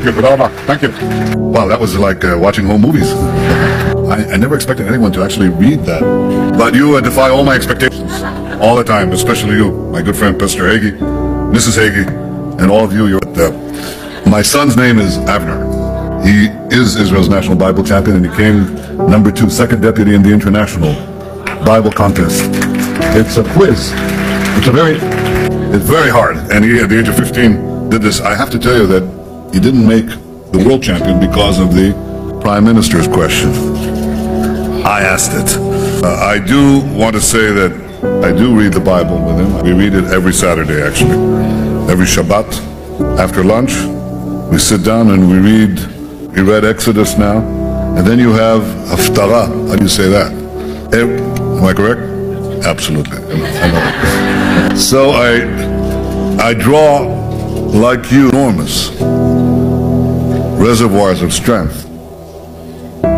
Thank you. Thank you. Wow, that was like watching home movies. I never expected anyone to actually read that. But you defy all my expectations all the time, especially you, my good friend Pastor Hagee, Mrs. Hagee, and all of you. My son's name is Avner. He is Israel's national Bible champion, and he came number 2, second deputy in the international Bible contest. It's a quiz. It's very hard. And he, at the age of 15, did this. I have to tell you that he didn't make the world champion because of the Prime Minister's question. I asked it. I do want to say that I do read the Bible with him. We read it every Saturday, actually. Every Shabbat, after lunch, we sit down and we read Exodus now, and then you have Haftarah. How do you say that? Am I correct? Absolutely. I know. So I draw, like you, enormous reservoirs of strength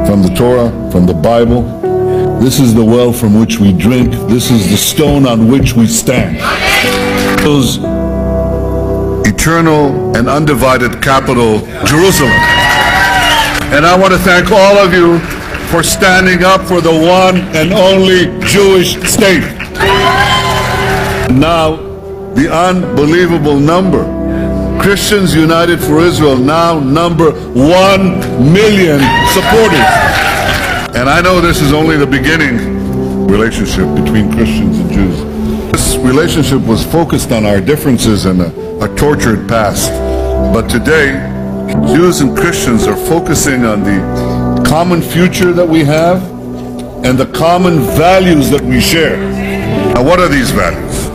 from the Torah, from the Bible. This is the well from which we drink. This is the stone on which we stand. Those eternal and undivided capital, Jerusalem. And I want to thank all of you for standing up for the one and only Jewish state. Now, the unbelievable number. Christians United for Israel now number 1 million supporters. And I know this is only the beginning relationship between Christians and Jews. This relationship was focused on our differences and a tortured past. But today, Jews and Christians are focusing on the common future that we have and the common values that we share. Now, what are these values?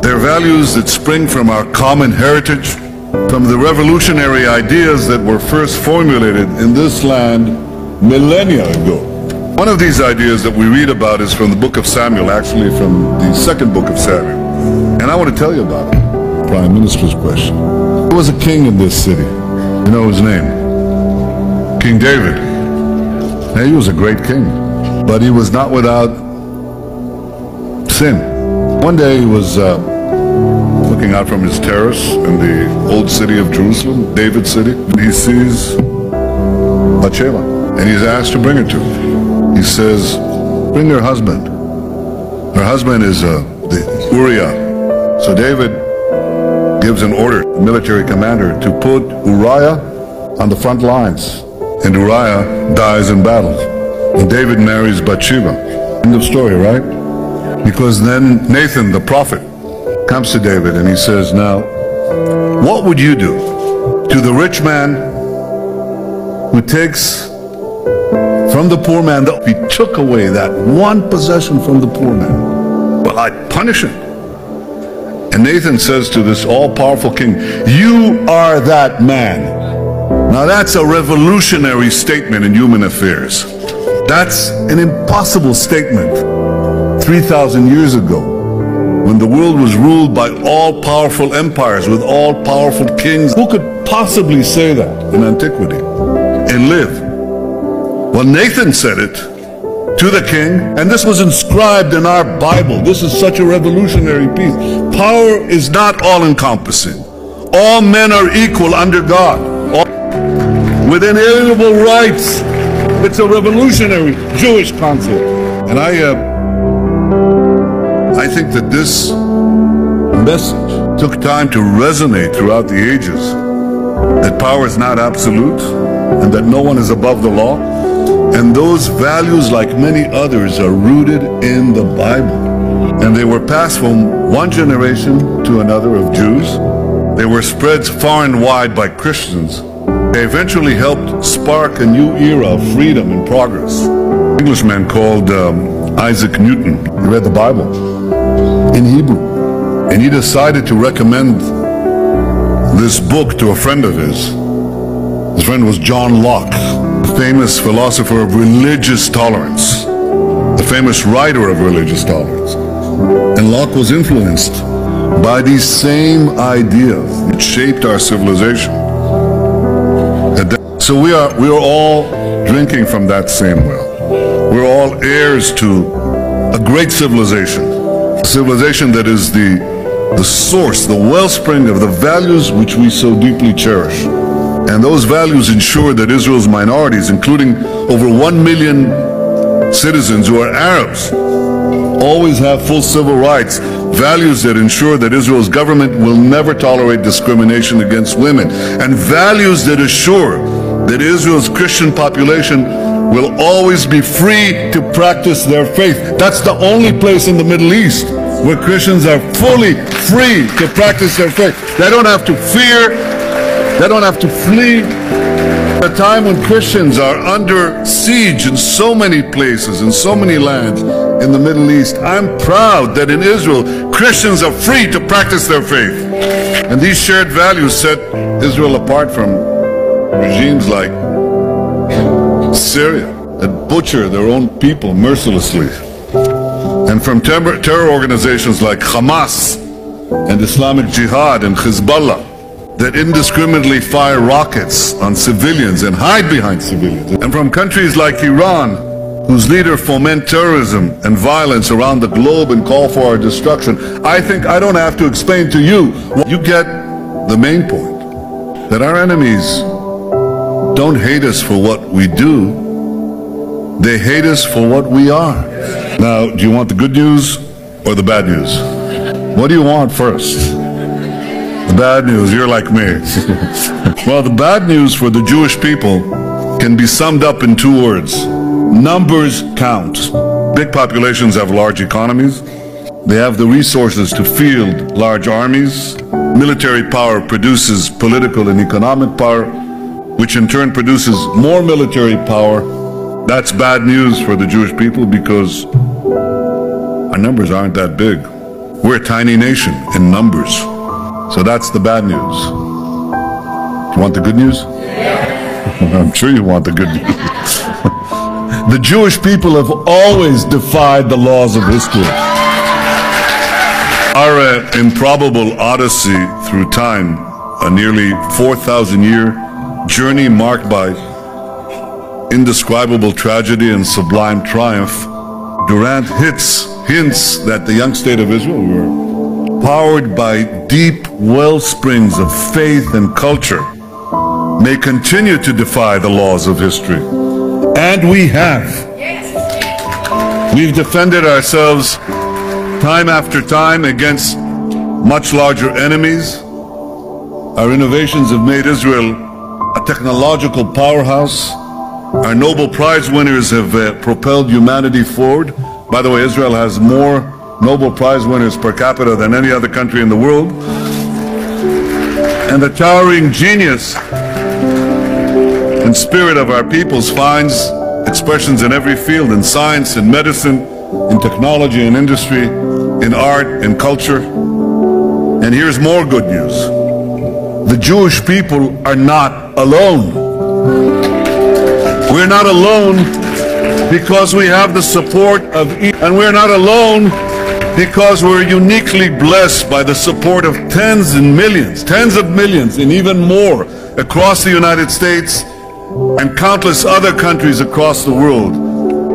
They're values that spring from our common heritage, from the revolutionary ideas that were first formulated in this land millennia ago. One of these ideas that we read about is from the book of Samuel, actually from the second book of Samuel. And I want to tell you about it. Prime Minister's question. There was a king in this city. You know his name? King David. Now, he was a great king, but he was not without sin. One day he was looking out from his terrace in the old city of Jerusalem, David's city, and he sees Bathsheba, and he's asked to bring her to him. He says, bring her husband. Her husband is the Uriah. So David gives an order, the military commander, to put Uriah on the front lines. And Uriah dies in battle. And David marries Bathsheba. End of story, right? Because then Nathan, the prophet, comes to David and he says, now, what would you do to the rich man who takes from the poor man? If he took away that one possession from the poor man, well, I'd punish him. And Nathan says to this all-powerful king, you are that man. Now that's a revolutionary statement in human affairs. That's an impossible statement 3,000 years ago, when the world was ruled by all-powerful empires with all-powerful kings. Who could possibly say that in antiquity and live? Well, Nathan said it to the king, and this was inscribed in our Bible. This is such a revolutionary piece. Power is not all-encompassing. All men are equal under God, with inalienable rights. It's a revolutionary Jewish concept. And I think that this message took time to resonate throughout the ages, that power is not absolute and that no one is above the law. And those values, like many others, are rooted in the Bible. And they were passed from one generation to another of Jews. They were spread far and wide by Christians. They eventually helped spark a new era of freedom and progress. An Englishman called Isaac Newton, he read the Bible in Hebrew, and he decided to recommend this book to a friend of his. His friend was John Locke, the famous philosopher of religious tolerance, the famous writer of religious tolerance. And Locke was influenced by these same ideas that shaped our civilization. So we are all drinking from that same well. We're all heirs to a great civilization, a civilization that is the source, the wellspring of the values which we so deeply cherish. And those values ensure that Israel's minorities, including over 1 million citizens who are Arabs, always have full civil rights, values that ensure that Israel's government will never tolerate discrimination against women, and values that assure that Israel's Christian population will always be free to practice their faith. That's the only place in the Middle East where Christians are fully free to practice their faith. They don't have to fear, they don't have to flee. At a time when Christians are under siege in so many places, in so many lands in the Middle East, I'm proud that in Israel, Christians are free to practice their faith. And these shared values set Israel apart from regimes like Syria that butcher their own people mercilessly, and from terror organizations like Hamas and Islamic Jihad and Hezbollah that indiscriminately fire rockets on civilians and hide behind civilians, and from countries like Iran, whose leaders foment terrorism and violence around the globe and call for our destruction. I think I don't have to explain to you. You get the main point, that our enemies don't hate us for what we do, they hate us for what we are. Now, do you want the good news or the bad news? What do you want first? The bad news, you're like me. Well, the bad news for the Jewish people can be summed up in 2 words. Numbers count. Big populations have large economies. They have the resources to field large armies. Military power produces political and economic power, which in turn produces more military power. That's bad news for the Jewish people because our numbers aren't that big. We're a tiny nation in numbers. So that's the bad news. You want the good news? I'm sure you want the good news. The Jewish people have always defied the laws of history. Our improbable odyssey through time, a nearly 4,000-year journey marked by indescribable tragedy and sublime triumph, Durant hints that the young state of Israel were powered by deep well springs of faith and culture, may continue to defy the laws of history. And we have. We've defended ourselves time after time against much larger enemies. Our innovations have made Israel a technological powerhouse. Our Nobel Prize winners have propelled humanity forward. By the way, Israel has more Nobel Prize winners per capita than any other country in the world. And the towering genius and spirit of our peoples finds expressions in every field, in science, in medicine, in technology, in industry, in art, in culture. And here's more good news. The Jewish people are not alone. We're not alone because we have the support of and we're not alone because we're uniquely blessed by the support of tens of millions, and even more across the United States and countless other countries across the world.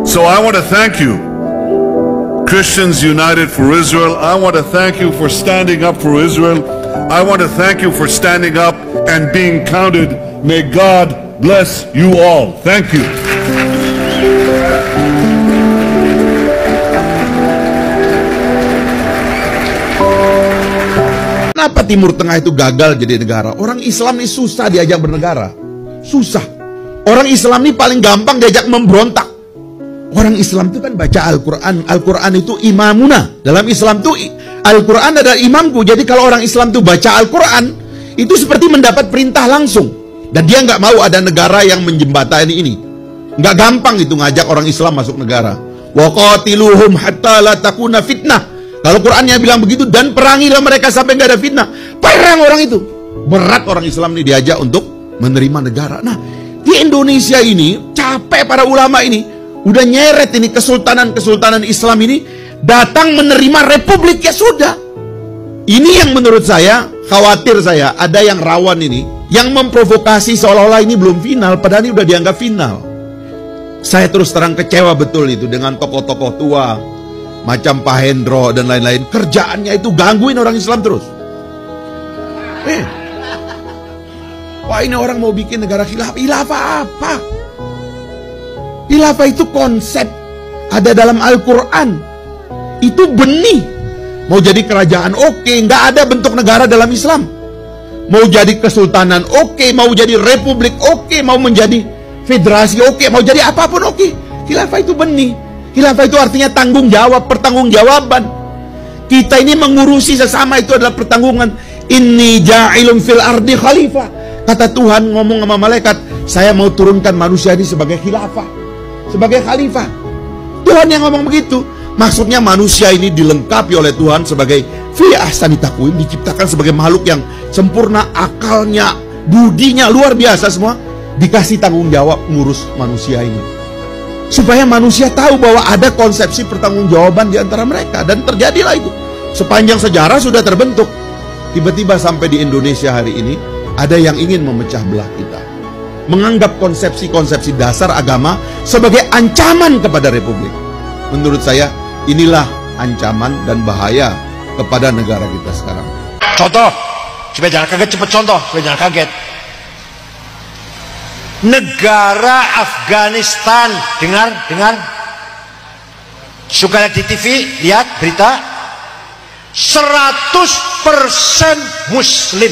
So I want to thank you, Christians United for Israel. I want to thank you for standing up for Israel. I want to thank you for standing up and being counted. May God bless you all. Thank you. Kenapa Timur Tengah itu gagal jadi negara? Orang Islam ini susah diajak bernegara. Susah. Orang Islam ini paling gampang diajak memberontak. Orang Islam itu kan baca Al-Quran. Al-Quran itu imamuna. Dalam Islam itu Al-Quran adalah imamku. Jadi kalau orang Islam itu baca Al-Quran, itu seperti mendapat perintah langsung. Dan dia nggak mau ada negara yang menjembatani ini. Nggak gampang itu ngajak orang Islam masuk negara. Wa qatiluhum hatta la takuna fitnah. Kalau Qurannya bilang begitu, dan perangilah mereka sampai nggak ada fitnah. Perang orang itu. Berat orang Islam ini diajak untuk menerima negara. Nah, di Indonesia ini capek para ulama ini, udah nyeret ini kesultanan Islam ini datang menerima republik, ya sudah. Ini yang menurut saya, khawatir saya, ada yang rawan ini, yang memprovokasi seolah-olah ini belum final, padahal ini udah dianggap final. Saya terus terang kecewa betul itu dengan tokoh-tokoh tua macam Pak Hendro dan lain-lain. Kerjaannya itu gangguin orang Islam terus. Wah, ini orang mau bikin negara khilafah. Khilafah apa? Khilafah itu konsep, ada dalam Al-Quran. Itu benih. Mau jadi kerajaan, oke. Nggak ada bentuk negara dalam Islam. Mau jadi kesultanan, oke. Mau jadi republik, oke. Mau menjadi federasi, oke. Mau jadi apapun, oke. Khilafah itu benih. Khilafah itu artinya tanggung jawab, pertanggungjawaban. Kita ini mengurusi sesama itu adalah pertanggungan. Inni ja'ilun fil ardi khalifah. Kata Tuhan ngomong sama malaikat, saya mau turunkan manusia ini sebagai khilafah, sebagai khalifah. Tuhan yang ngomong begitu. Maksudnya manusia ini dilengkapi oleh Tuhan sebagai fi ahsani taqwim, diciptakan sebagai makhluk yang sempurna, akalnya, budinya luar biasa semua. Dikasih tanggung jawab ngurus manusia ini. Supaya manusia tahu bahwa ada konsepsi pertanggungjawaban di antara mereka. Dan terjadilah itu. Sepanjang sejarah sudah terbentuk. Tiba-tiba sampai di Indonesia hari ini, ada yang ingin memecah belah kita. Menganggap konsepsi-konsepsi dasar agama sebagai ancaman kepada republik. Menurut saya, inilah ancaman dan bahaya kepada negara kita sekarang. Contoh, supaya jangan kaget, cepet contoh, supaya jangan kaget. Negara Afghanistan, dengar, suka lihat di TV, lihat berita, 100% Muslim.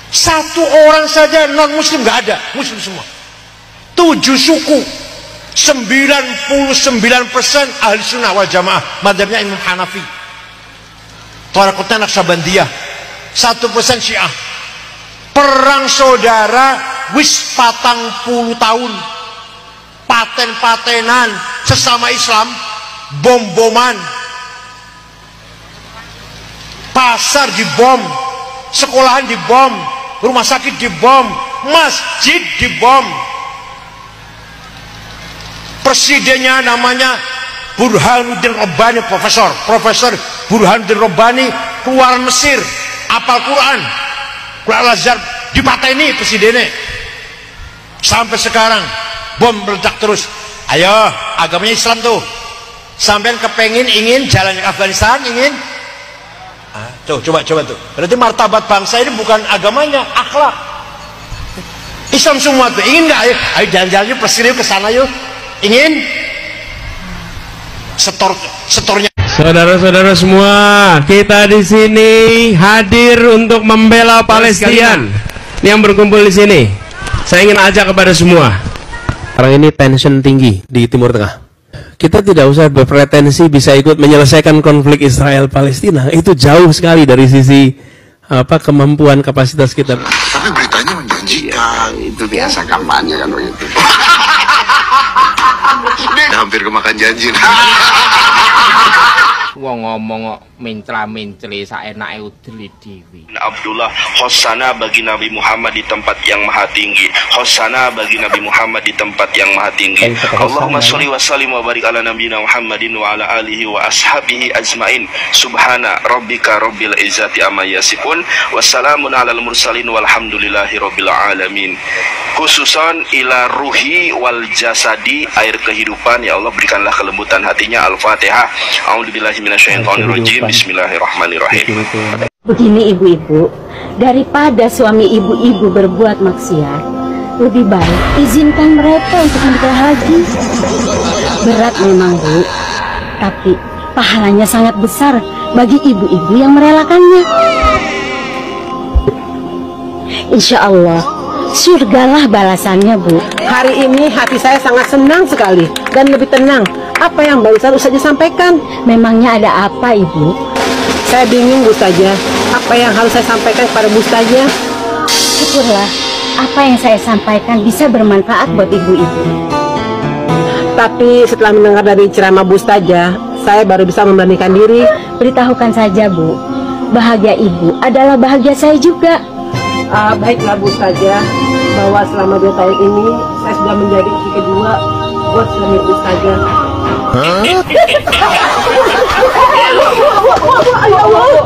Satu orang saja non Muslim nggak ada, Muslim semua. 7 suku, 99% ahli sunnah wal jamaah, madhabnya Imam Hanafi. Tarekatnya Naqsabandiyah, 1% Syiah. Perang saudara wis 40 tahun, paten-patenan sesama Islam, bom-boman, pasar dibom, sekolahan dibom, rumah sakit dibom, masjid dibom. Presidennya namanya Burhanuddin Rabbani, Profesor Burhanuddin Rabbani, keluar Mesir, apal Quran Al-Azhar, dipateni presidennya. Sampai sekarang bom meledak terus. Ayo, agamanya Islam tuh. Sampai kepengin ingin jalan ke Afghanistan, ingin. Tuh, coba tuh. Berarti martabat bangsa ini bukan agamanya, akhlak. Islam semua tuh. Ingin nggak? Ayo jalan-jalan yuk, presiden ke sana yuk. Ingin? Setornya. Saudara-saudara semua, kita di sini hadir untuk membela Palestina. Yang berkumpul di sini, saya ingin ajak kepada semua. Sekarang ini tension tinggi di Timur Tengah. Kita tidak usah berpretensi bisa ikut menyelesaikan konflik Israel-Palestina. Itu jauh sekali dari sisi kemampuan kapasitas kita. Tapi beritanya menjanjikan. Itu biasa kampanye kan begitu. Hampir kemakan janji. Wong ngomong mintra-mintri saenake udeli dhewe. Abdullah, hosana bagi Nabi Muhammad di tempat yang maha tinggi. Hosana bagi Nabi Muhammad di tempat yang maha tinggi. Allahumma sholli wa sallim wa barik ala nabiyina Muhammadin wa ala alihi wa ashabihi ajmain. Subhana rabbika rabbil izzati amma yasifun. Wassalamun alal mursalin walhamdulillahi rabbil alamin. Khususan ila ruhi wal jasadi, air kehidupan, ya Allah berikanlah kelembutan hatinya. Al-Fatihah. A'udzubillahi minasyaitonirrajim. Bismillahirrahmanirrahim. Begini ibu-ibu, daripada suami ibu-ibu berbuat maksiat, lebih baik izinkan mereka untuk menikah lagi. Berat memang Bu, tapi pahalanya sangat besar bagi ibu-ibu yang merelakannya. Insya Allah, surgalah balasannya Bu. Hari ini hati saya sangat senang sekali dan lebih tenang. Apa yang barusan Ustazah sampaikan? Memangnya ada apa Ibu? Saya bingung Bu Ustazah. Apa yang harus saya sampaikan kepada Bu Ustazah? Syukurlah, apa yang saya sampaikan bisa bermanfaat buat ibu-ibu. Tapi setelah mendengar dari ceramah Bu Ustazah, saya baru bisa memberanikan diri. Beritahukan saja Bu, bahagia ibu adalah bahagia saya juga. Baiklah Bu Ustazah, bahwa selama 2 tahun ini saya sudah menjadi istri kedua buat suami Bu Ustazah.